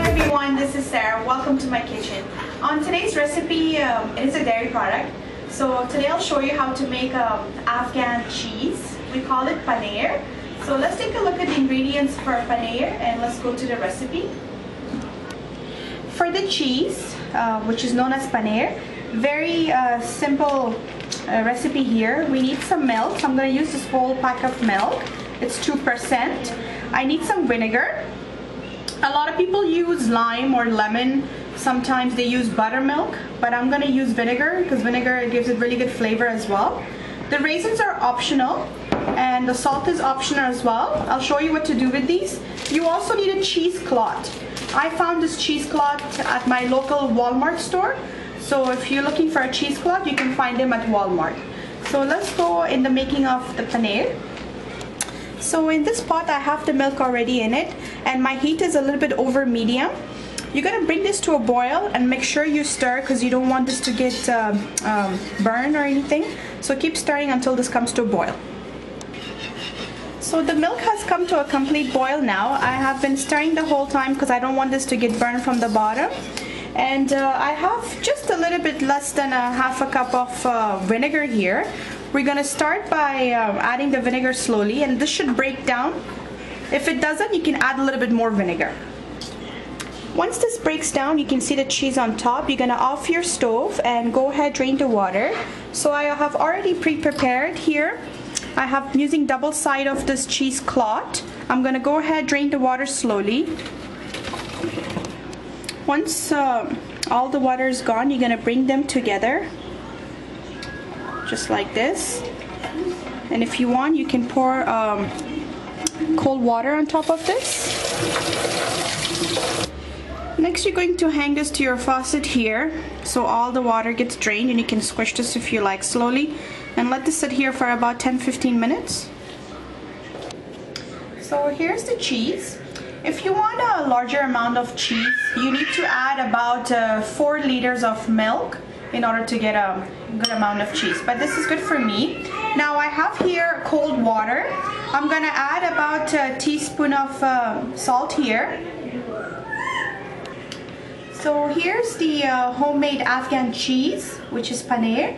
everyone, this is Sarah. Welcome to my kitchen. On today's recipe, it is a dairy product. So today I'll show you how to make Afghan cheese. We call it paneer. So let's take a look at the ingredients for paneer and let's go to the recipe. For the cheese, which is known as paneer, very simple recipe here. We need some milk. So I'm going to use this whole pack of milk. It's 2%. I need some vinegar. A lot of people use lime or lemon. Sometimes they use buttermilk, but I'm going to use vinegar because vinegar gives it really good flavor as well. The raisins are optional and the salt is optional as well. I'll show you what to do with these. You also need a cheesecloth. I found this cheesecloth at my local Walmart store. So if you're looking for a cheesecloth, you can find them at Walmart. So let's go in the making of the paneer. So in this pot I have the milk already in it and my heat is a little bit over medium. You're going to bring this to a boil and make sure you stir because you don't want this to get burned or anything. So keep stirring until this comes to a boil. So the milk has come to a complete boil now. I have been stirring the whole time because I don't want this to get burned from the bottom. And I have just a little bit less than a half a cup of vinegar here. We're going to start by adding the vinegar slowly and this should break down. If it doesn't, you can add a little bit more vinegar. Once this breaks down, you can see the cheese on top. You're going to off your stove and go ahead, drain the water. So I have already pre-prepared here. I have using double side of this cheesecloth. I'm going to go ahead, drain the water slowly. Once all the water is gone, you're going to bring them together. Just like this. And if you want, you can pour cold water on top of this. Next, you're going to hang this to your faucet here so all the water gets drained, and you can squish this if you like slowly and let this sit here for about 10-15 minutes. So here's the cheese. If you want a larger amount of cheese, you need to add about 4 liters of milk in order to get a good amount of cheese, but this is good for me. Now I have here cold water. I'm gonna add about a teaspoon of salt here. So here's the homemade Afghan cheese, which is paneer.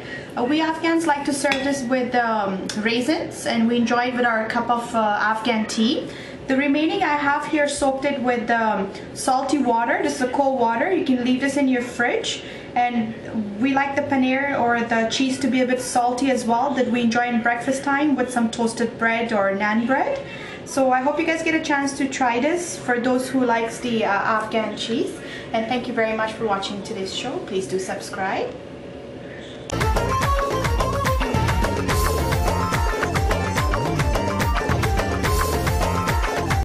We Afghans like to serve this with raisins, and we enjoy it with our cup of Afghan tea. The remaining I have here soaked it with salty water. This is a cold water. You can leave this in your fridge. And we like the paneer or the cheese to be a bit salty as well, that we enjoy in breakfast time with some toasted bread or naan bread. So I hope you guys get a chance to try this for those who likes the Afghan cheese. And thank you very much for watching today's show. Please do subscribe.